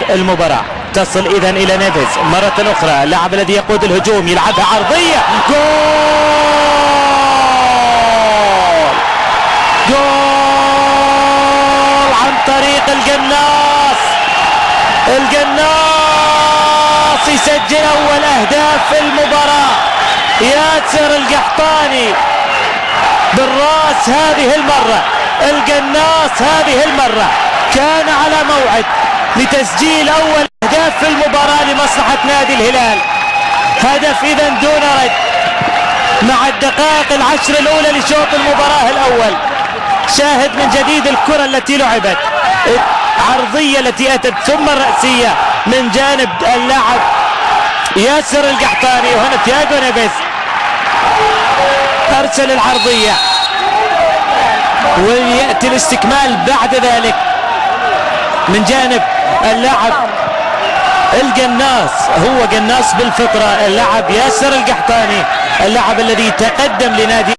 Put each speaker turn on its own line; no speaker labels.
المباراة. تصل إذن إلى نيفيز مرة أخرى، اللاعب الذي يقود الهجوم يلعبها عرضية، جول جول عن طريق القناص. القناص يسجل أول أهداف في المباراة. ياسر القحطاني بالراس هذه المرة، القناص هذه المرة كان على موعد لتسجيل أول أهداف في المباراة لمصلحة نادي الهلال. هدف إذن دون رد مع الدقائق العشر الأولى لشوط المباراة الأول. شاهد من جديد الكرة التي لعبت، عرضية التي أتت ثم الرأسية من جانب اللاعب ياسر القحطاني، وهنا تياغو نيفيز أرسل العرضية ويأتي الاستكمال بعد ذلك من جانب اللاعب القناص. هو قناص بالفطرة اللاعب ياسر القحطاني، اللاعب الذي تقدم لنادي